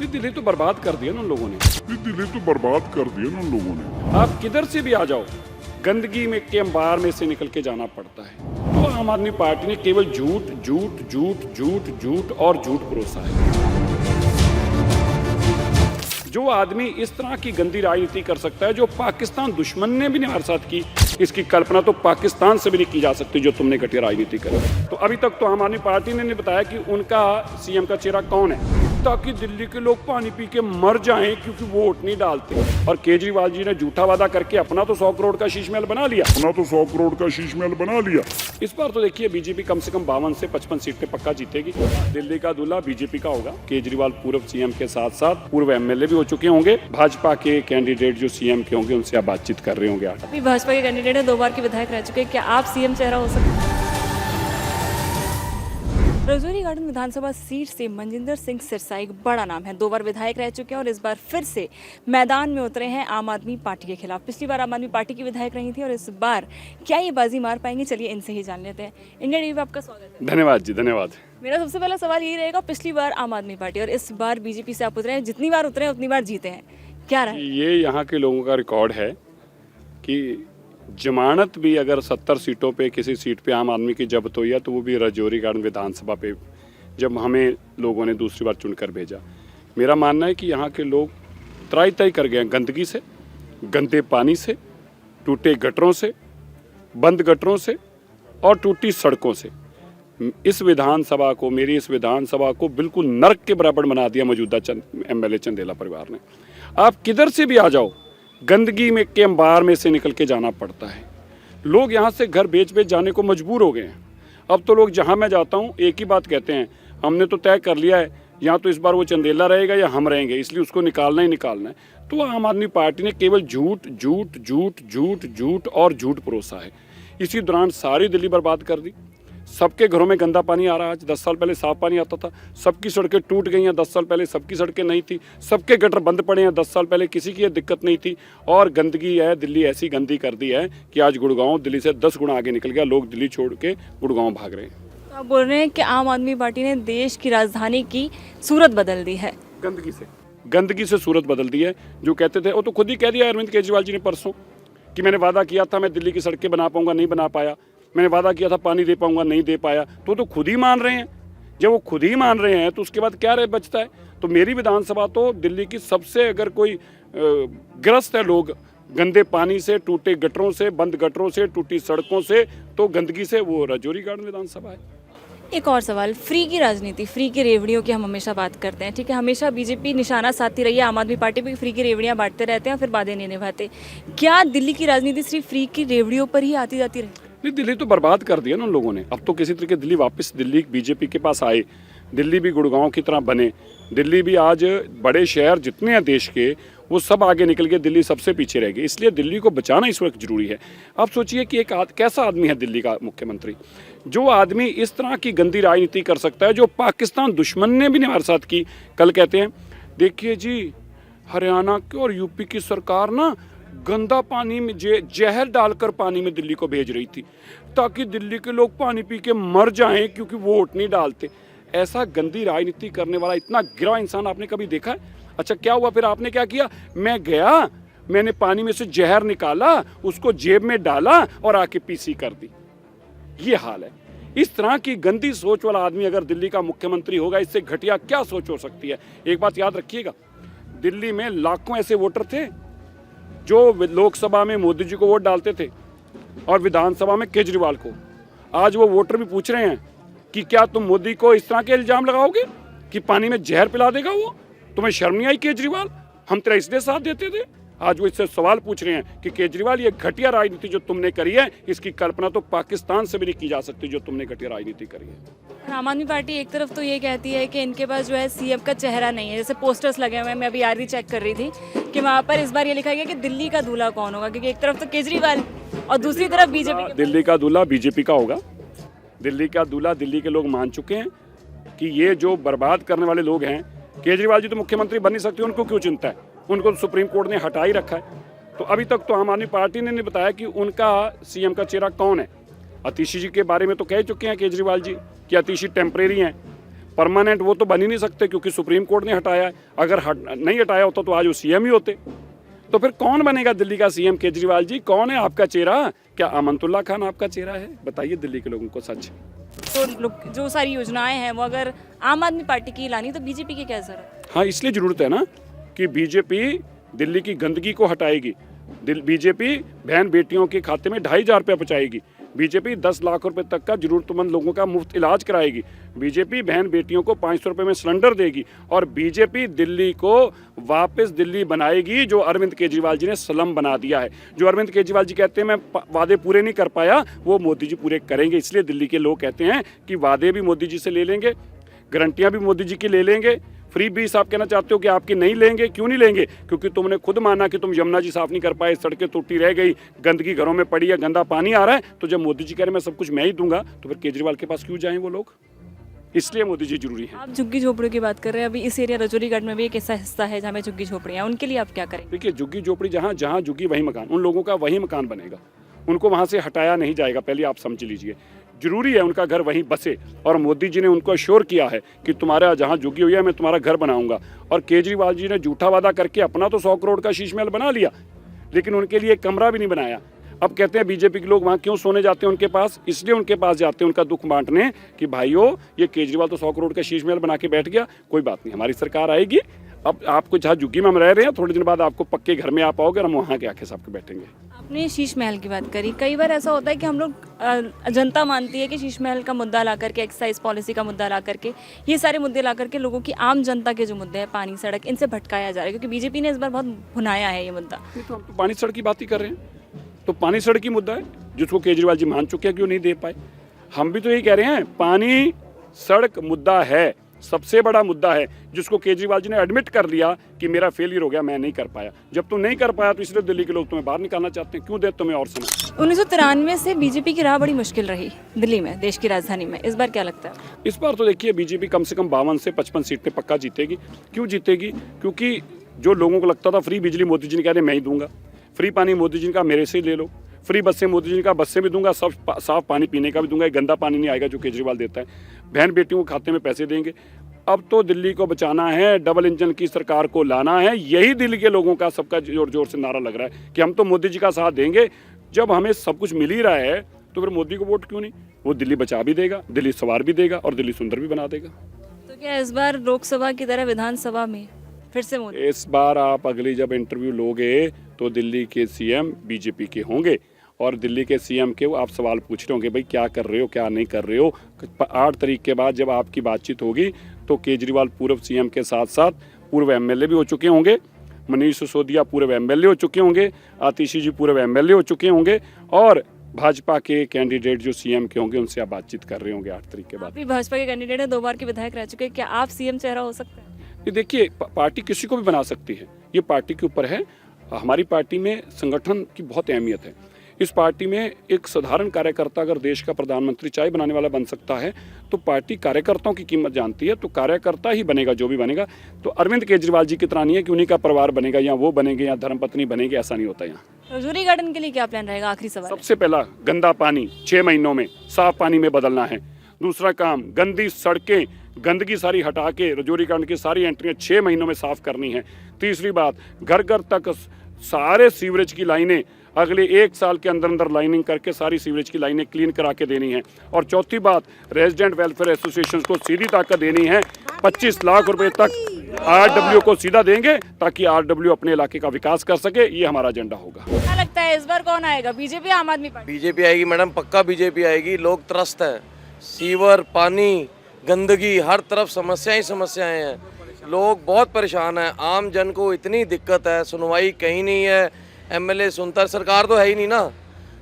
दिल्ली तो बर्बाद कर दिया ना उन लोगों ने। दिल्ली तो बर्बाद कर दिया ना उन लोगों ने। आप किधर से भी आ जाओ, गंदगी में के अंबार में से निकल के जाना पड़ता है। तो आम आदमी पार्टी ने केवल झूठ झूठ झूठ झूठ झूठ और झूठ परोसा है। जो आदमी इस तरह की गंदी राजनीति कर सकता है, जो पाकिस्तान दुश्मन ने भी नहीं हमारे साथ की, इसकी कल्पना तो पाकिस्तान से भी नहीं की जा सकती जो तुमने घटिया राजनीति करी। तो अभी तक तो आम आदमी पार्टी ने नहीं बताया कि उनका सीएम का चेहरा कौन है, ताकि दिल्ली के लोग पानी पी के मर जाएं क्योंकि वोट नहीं डालते। और केजरीवाल जी ने झूठा वादा करके अपना तो 100 करोड़ का शीश महल बना लिया। इस बार तो देखिए बीजेपी कम से कम 52 से 55 सीट पे पक्का जीतेगी। दिल्ली का दूल्हा बीजेपी का होगा। केजरीवाल पूर्व सीएम के साथ साथ पूर्व एमएलए भी हो चुके होंगे। भाजपा के कैंडिडेट जो सीएम के होंगे उनसे आप बातचीत कर रहे होंगे। अभी भाजपा के कैंडिडेट है, 2 बार के विधायक रह चुके हैं, क्या आप सीएम चेहरा हो सकते हैं? रजौरी गार्डन विधानसभा सीट से मनजिंदर सिंह सिरसा एक बड़ा नाम है। 2 बार विधायक रह चुके हैं और इस बार फिर से मैदान में उतरे हैं आम आदमी पार्टी के खिलाफ। पिछली बार आम आदमी पार्टी की विधायक रही थी और इस बार क्या ये बाजी मार पाएंगे, चलिए इनसे ही जान लेते हैं। इंडिया टीवी पे आपका स्वागत है। धन्यवाद जी, धन्यवाद। मेरा सबसे पहला सवाल यही रहेगा, पिछली बार आम आदमी पार्टी और इस बार बीजेपी से आप उतरे हैं, जितनी बार उतरे हैं उतनी बार जीते हैं, क्या रहा? ये यहाँ के लोगों का रिकॉर्ड है कि जमानत भी अगर 70 सीटों पे किसी सीट पे आम आदमी की जब्त हुई है तो वो भी रजौरी गार्डन विधानसभा पे, जब हमें लोगों ने दूसरी बार चुनकर भेजा। मेरा मानना है कि यहाँ के लोग त्राही तय कर गए गंदगी से, गंदे पानी से, टूटे गटरों से, बंद गटरों से और टूटी सड़कों से। इस विधानसभा को, मेरी इस विधानसभा को बिल्कुल नर्क के बराबर बना दिया मौजूदा एमएलए चंदेला परिवार ने। आप किधर से भी आ जाओ, गंदगी में के अंबार में से निकल के जाना पड़ता है। लोग यहाँ से घर बेच जाने को मजबूर हो गए हैं। अब तो लोग जहाँ मैं जाता हूँ एक ही बात कहते हैं, हमने तो तय कर लिया है यहाँ तो इस बार वो चंदेला रहेगा या हम रहेंगे, इसलिए उसको निकालना ही निकालना है। तो आम आदमी पार्टी ने केवल झूठ झूठ झूठ झूठ झूठ और झूठ परोसा है। इसी दौरान सारी दिल्ली बर्बाद कर दी। सबके घरों में गंदा पानी आ रहा है। आज 10 साल पहले साफ पानी आता था। सबकी सड़कें टूट गई हैं। 10 साल पहले सबकी सड़कें नहीं थी। सबके गटर बंद पड़े हैं। 10 साल पहले किसी की ये दिक्कत नहीं थी। और गंदगी है, दिल्ली ऐसी गंदी कर दी है कि आज गुड़गांव दिल्ली से 10 गुना आगे निकल गया। लोग दिल्ली छोड़ के गुड़गांव भाग रहे हैं। तो आप बोल रहे हैं कि आम आदमी पार्टी ने देश की राजधानी की सूरत बदल दी है। गंदगी से सूरत बदल दी है। जो कहते थे वो तो खुद ही कह दिया अरविंद केजरीवाल जी ने परसों कि मैंने वादा किया था मैं दिल्ली की सड़कें बना पाऊंगा, नहीं बना पाया। मैंने वादा किया था पानी दे पाऊंगा, नहीं दे पाया। तो खुद ही मान रहे हैं। जब वो खुद ही मान रहे हैं तो उसके बाद क्या बचता है? तो मेरी विधानसभा तो दिल्ली की सबसे, अगर कोई ग्रस्त है लोग गंदे पानी से, टूटे गटरों से, बंद गटरों से, टूटी सड़कों से, तो गंदगी से, वो रजौरी गार्डन विधानसभा है। एक और सवाल, फ्री की राजनीति, फ्री की रेवड़ियों की हम हमेशा बात करते हैं, ठीक है, हमेशा बीजेपी निशाना साधती रही है, आम आदमी पार्टी भी फ्री की रेवड़ियां बांटते रहते हैं, फिर वादे नहीं निभाते। क्या दिल्ली की राजनीति सिर्फ फ्री की रेवड़ियों पर ही आती जाती रही? नहीं, दिल्ली तो बर्बाद कर दिया ना उन लोगों ने। अब तो किसी तरीके दिल्ली वापस दिल्ली बीजेपी के पास आए। दिल्ली भी गुड़गांव की तरह बने। दिल्ली भी आज बड़े शहर जितने हैं देश के, वो सब आगे निकल के दिल्ली सबसे पीछे रह गई। इसलिए दिल्ली को बचाना इस वक्त जरूरी है। आप सोचिए कि एक कैसा आदमी है दिल्ली का मुख्यमंत्री, जो आदमी इस तरह की गंदी राजनीति कर सकता है, जो पाकिस्तान दुश्मन ने भी नहीं हमारे साथ की। कल कहते हैं देखिए जी, हरियाणा की और यूपी की सरकार ना गंदा पानी में जहर डालकर पानी में दिल्ली को भेज रही थी, ताकि दिल्ली के लोग पानी पी के मर जाएं क्योंकि वोट नहीं डालते। ऐसा गंदी राजनीति करने वाला इतना गिरा इंसान आपने कभी देखा है? अच्छा, क्या हुआ फिर? आपने क्या किया? मैं गया, मैंने पानी में से जहर निकाला, उसको जेब में डाला और आके पीसी कर दी। ये हाल है। इस तरह की गंदी सोच वाला आदमी अगर दिल्ली का मुख्यमंत्री होगा, इससे घटिया क्या सोच हो सकती है? एक बात याद रखिएगा, दिल्ली में लाखों ऐसे वोटर थे जो लोकसभा में मोदी जी को वोट डालते थे और विधानसभा में केजरीवाल को। आज वो वोटर भी पूछ रहे हैं कि क्या तुम मोदी को इस तरह के इल्जाम लगाओगे कि पानी में जहर पिला देगा वो? तुम्हें शर्म नहीं आई केजरीवाल? हम तेरा इसलिए साथ देते थे। आज वो इससे सवाल पूछ रहे हैं कि केजरीवाल, ये घटिया राजनीति जो तुमने करी है, इसकी कल्पना तो पाकिस्तान से भी नहीं की जा सकती जो तुमने घटिया राजनीति करी है। आम आदमी पार्टी एक तरफ तो ये कहती है कि इनके पास जो है सीएम का चेहरा नहीं है, जैसे पोस्टर्स लगे हुए हैं। मैं अभी आरती चेक कर रही थी कि वहाँ पर इस बार ये लिखा गया कि दिल्ली का दूल्हा कौन होगा, क्योंकि एक तरफ तो केजरीवाल और दूसरी तरफ बीजेपी। दिल्ली का दूल्हा बीजेपी का होगा। दिल्ली का दूल्हा दिल्ली के लोग मान चुके हैं कि ये जो बर्बाद करने वाले लोग हैं, केजरीवाल जी तो मुख्यमंत्री बन नहीं सकते, उनको क्यों चिंता है? उनको तो सुप्रीम कोर्ट ने हटा ही रखा है। तो अभी तक तो आम आदमी पार्टी ने नहीं बताया कि उनका सीएम का चेहरा कौन है। अतिशी जी के बारे में तो कह चुके हैं केजरीवाल जी कि अतिशी टेम्परेरी हैं। परमानेंट वो तो बन ही नहीं सकते क्योंकि सुप्रीम कोर्ट ने हटाया है। अगर नहीं हटाया होता तो आज वो सीएम ही होते। तो फिर कौन बनेगा दिल्ली का सीएम? केजरीवाल जी कौन है आपका चेहरा? क्या अमनतुल्ला खान आपका चेहरा है? बताइए दिल्ली के लोगों को सच। तो लोग जो सारी योजनाएं हैं वो अगर आम आदमी पार्टी की लानी तो बीजेपी की क्या जरूरत? हाँ, इसलिए जरूरत है ना कि बीजेपी दिल्ली की गंदगी को हटाएगी। बीजेपी बहन बेटियों के खाते में 2,500 रुपये पहुँचाएगी। बीजेपी 10 लाख रुपए तक का जरूरतमंद लोगों का मुफ्त इलाज कराएगी। बीजेपी बहन बेटियों को 500 रुपये में सिलेंडर देगी। और बीजेपी दिल्ली को वापस दिल्ली बनाएगी जो अरविंद केजरीवाल जी ने स्लम बना दिया है। जो अरविंद केजरीवाल जी कहते हैं मैं वादे पूरे नहीं कर पाया, वो मोदी जी पूरे करेंगे। इसलिए दिल्ली के लोग कहते हैं कि वादे भी मोदी जी से ले लेंगे, गारंटियाँ भी मोदी जी की ले लेंगे। फ्री बीस आप कहना चाहते हो कि आपकी नहीं लेंगे, क्यों नहीं लेंगे? क्योंकि तुमने खुद माना कि तुम यमुना जी साफ नहीं कर पाए, सड़कें टूटी रह गई, गंदगी घरों में पड़ी है, गंदा पानी आ रहा है। तो जब मोदी जी कह रहे मैं सब कुछ मैं ही दूंगा तो फिर केजरीवाल के पास क्यों जाएं वो लोग? इसलिए मोदी जी जरूरी है। आप झुग्गी झोपड़ियों की बात कर रहे हैं, अभी इस एरिया रजौरीगढ़ में भी एक ऐसा हिस्सा है जहाँ पे झुग्गी झोपड़ियाँ, उनके लिए आप क्या करें? देखिए, झुग्गी झोपड़ी जहाँ जहाँ झुग्गी वही मकान, उन लोगों का वही मकान बनेगा, उनको वहाँ से हटाया नहीं जाएगा। पहले आप समझ लीजिए, जरूरी है उनका घर वहीं बसे। और मोदी जी ने उनको अश्योर किया है कि तुम्हारा जहाँ झुग्गी हुई है मैं तुम्हारा घर बनाऊंगा। और केजरीवाल जी ने झूठा वादा करके अपना तो 100 करोड़ का शीश महल बना लिया, लेकिन उनके लिए एक कमरा भी नहीं बनाया। अब कहते हैं बीजेपी के लोग वहाँ क्यों सोने जाते हैं उनके पास? इसलिए उनके पास जाते हैं उनका दुख बांटने कि भाइयों ये केजरीवाल तो 100 करोड़ का शीश महल बना के बैठ गया, कोई बात नहीं, हमारी सरकार आएगी। अब आपको जहाँ झुग्गी में हम रह रहे हैं, थोड़े दिन बाद आपको पक्के घर में आप आओगे और हम वहाँ के आके सबके बैठेंगे। आपने शीश महल की बात करी, कई बार ऐसा होता है कि हम लोग जनता मानती है कि शीश महल का मुद्दा ला करके, एक्साइज पॉलिसी का मुद्दा ला करके, ये सारे मुद्दे ला करके लोगों की, आम जनता के जो मुद्दे हैं, पानी सड़क, इनसे भटकाया जा रहा है, क्योंकि बीजेपी ने इस बार बहुत भुनाया है ये मुद्दा। तो हम तो पानी सड़क की बात ही कर रहे हैं, तो पानी सड़क ही मुद्दा है जिसको केजरीवाल जी मान चुके हैं, क्यों नहीं दे पाए? हम भी तो यही कह रहे हैं, पानी सड़क मुद्दा है, सबसे बड़ा मुद्दा है, जिसको केजरीवाल जी ने एडमिट कर लिया कि मेरा फेलियर हो गया, मैं नहीं कर पाया। जब तुम नहीं कर पाया तो इसलिए दिल्ली के लोग तुम्हें बाहर निकालना चाहते हैं। क्यों दे तुम्हें और समय? 1993 से बीजेपी की राह बड़ी मुश्किल रही दिल्ली में, देश की राजधानी में। इस बार क्या लगता है? इस बार तो देखिए बीजेपी कम से कम 52 से 55 सीटें पक्का जीतेगी। क्यों जीतेगी? क्योंकि जो लोगों को लगता था फ्री बिजली मोदी जी ने कहा मैं ही दूंगा, फ्री पानी मोदी जी ने कहा मेरे से ही ले लो, फ्री बसें मोदी जी ने कहा बस से भी दूंगा, सब साफ पानी पीने का भी दूंगा, गंदा पानी नहीं आएगा जो केजरीवाल देता है, बहन बेटियों को खाते में पैसे देंगे। अब तो दिल्ली को बचाना है, डबल इंजन की सरकार को लाना है, यही दिल्ली के लोगों का सबका जोर जोर से नारा लग रहा है कि हम तो मोदी जी का साथ देंगे। जब हमें सब कुछ मिल ही रहा है तो फिर मोदी को वोट क्यों नहीं? वो दिल्ली बचा भी देगा, दिल्ली सवार भी देगा और दिल्ली सुंदर भी बना देगा। तो क्या इस बार लोकसभा की तरह विधानसभा में फिर से मोदी? इस बार आप अगली जब इंटरव्यू लोगे तो दिल्ली के सीएम बीजेपी के होंगे और दिल्ली के सीएम के आप सवाल पूछ रहे होंगे भाई क्या कर रहे हो, क्या नहीं कर रहे हो। 8 तारीख के बाद जब आपकी बातचीत होगी तो केजरीवाल पूर्व सीएम के साथ साथ पूर्व एमएलए भी हो चुके होंगे, मनीष सिसोदिया पूर्व एमएलए हो चुके होंगे, आतिशी जी पूर्व एमएलए हो चुके होंगे और भाजपा के कैंडिडेट जो सीएम के होंगे उनसे आप बातचीत कर रहे होंगे 8 तारीख के बाद। आप भी भाजपा के कैंडिडेट हैं, 2 बार के विधायक रह चुके हैं, क्या आप सीएम चेहरा हो सकते हैं? ये देखिए पार्टी किसी को भी बना सकती है, ये पार्टी के ऊपर है। हमारी पार्टी में संगठन की बहुत अहमियत है। इस पार्टी में एक साधारण कार्यकर्ता अगर देश का प्रधानमंत्री चाय बनाने वाला बन सकता है तो पार्टी कार्यकर्ताओं की कीमत जानती है, तो कार्यकर्ता ही बनेगा जो भी बनेगा। तो अरविंद केजरीवाल जी की तरह नहीं है कि उन्हीं का परिवार बनेगा या वो बनेंगे या धर्मपत्नी बनेगी, ऐसा नहीं होता यहाँ। रजौरी गार्डन के लिए क्या प्लान रहेगा? आखिरी सवाल। सबसे पहला गंदा पानी 6 महीनों में साफ पानी में बदलना है। दूसरा काम गंदी सड़कें, गंदगी सारी हटा के रजौरी गार्डन की सारी एंट्रियाँ 6 महीनों में साफ करनी है। तीसरी बात, घर घर तक सारे सीवरेज की लाइनें अगले 1 साल के अंदर अंदर लाइनिंग करके सारी सीवरेज की लाइनें क्लीन करा के देनी है। और चौथी बात, रेजिडेंट वेलफेयर एसोसिएशन को सीधी ताकत देनी है। 25 लाख रुपए तक आरडब्ल्यू को सीधा देंगे ताकि आरडब्ल्यू अपने इलाके का विकास कर सके, ये हमारा एजेंडा होगा। क्या लगता है इस बार कौन आएगा, बीजेपी या आम आदमी पार्टी? बीजेपी आएगी मैडम, पक्का बीजेपी आएगी। लोग त्रस्त हैं, सीवर, पानी, गंदगी, हर तरफ समस्याएं ही समस्याएं हैं। लोग बहुत परेशान हैं, आम जन को इतनी दिक्कत है, सुनवाई कहीं नहीं है, एमएलए सुनता, सरकार तो है ही नहीं ना,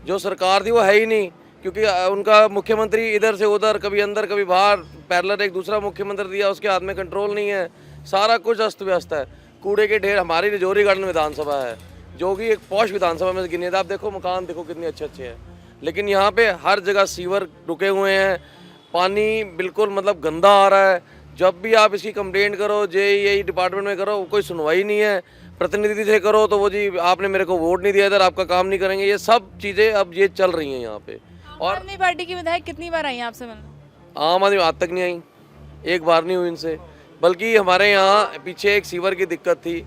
जो सरकार थी वो है ही नहीं, क्योंकि उनका मुख्यमंत्री इधर से उधर, कभी अंदर कभी बाहर, पैरेलल एक दूसरा मुख्यमंत्री दिया, उसके हाथ में कंट्रोल नहीं है, सारा कुछ अस्त व्यस्त है। कूड़े के ढेर, हमारी रजौरी गार्डन विधानसभा है जो कि एक पॉश विधानसभा में गिनी, आप देखो मकान देखो कितने अच्छे अच्छे हैं, लेकिन यहाँ पे हर जगह सीवर रुके हुए हैं, पानी बिल्कुल मतलब गंदा आ रहा है। जब भी आप इसकी कंप्लेंट करो जेईई डिपार्टमेंट में करो, कोई सुनवाई नहीं है। प्रतिनिधि से करो तो वो जी आपने मेरे को वोट नहीं दिया इधर, आपका काम नहीं करेंगे। ये सब चीज़ें अब ये चल रही हैं यहाँ पे। और आम आदमी पार्टी की विधायक कितनी बार आई हैं आपसे मिलने? आम आदमी आज तक नहीं आई, एक बार नहीं हुई इनसे। बल्कि हमारे यहाँ पीछे एक सीवर की दिक्कत थी,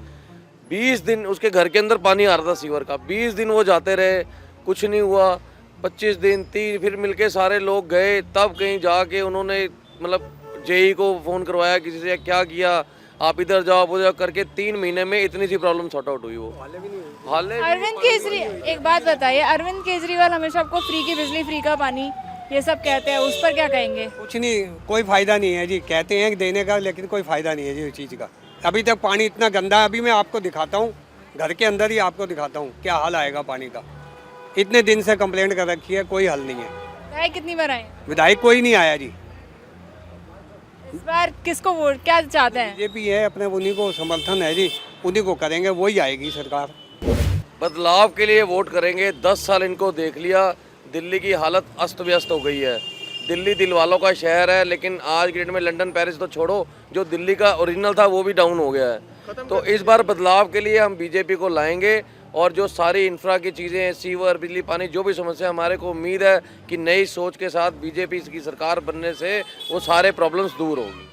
20 दिन उसके घर के अंदर पानी आ रहा था सीवर का, 20 दिन वो जाते रहे, कुछ नहीं हुआ। 25 दिन 30 फिर मिलके सारे लोग गए, तब कहीं जाके उन्होंने मतलब जेई को फ़ोन करवाया, किसी से क्या किया, आप इधर जाओ वो जाओ करके 3 महीने में इतनी सी प्रॉब्लम सॉर्ट आउट हुई। वो हाले अरविंद केजरीवाल, एक बात बताइए, अरविंद केजरीवाल हमेशा आपको फ्री की बिजली, फ्री का पानी ये सब कहते हैं, उस पर क्या कहेंगे? कुछ नहीं, कोई फ़ायदा नहीं है जी। कहते हैं कि देने का, लेकिन कोई फ़ायदा नहीं है जी उस चीज़ का। अभी तक पानी इतना गंदा है, अभी मैं आपको दिखाता हूँ, घर के अंदर ही आपको दिखाता हूँ क्या हाल आएगा पानी का। इतने दिन से कंप्लेंट कर रखी है, कोई हल नहीं है। विधायक कितनी बार आए? विधायक कोई नहीं आया जी। इस बार किसको वोट क्या चाहते हैं? बीजेपी है, अपने उन्हीं को समर्थन है जी, उन्हीं को करेंगे, वही आएगी सरकार। बदलाव के लिए वोट करेंगे। 10 साल इनको देख लिया, दिल्ली की हालत अस्त व्यस्त हो गई है। दिल्ली दिल वालों का शहर है, लेकिन आज की डेट में लंदन पेरिस तो छोड़ो, जो दिल्ली का ओरिजिनल था वो भी डाउन हो गया है। तो इस बार बदलाव के लिए हम बीजेपी को लाएंगे, और जो सारी इंफ्रा की चीज़ें, सीवर, बिजली, पानी, जो भी समस्या, हमारे को उम्मीद है कि नई सोच के साथ बीजेपी की सरकार बनने से वो सारे प्रॉब्लम्स दूर होंगी।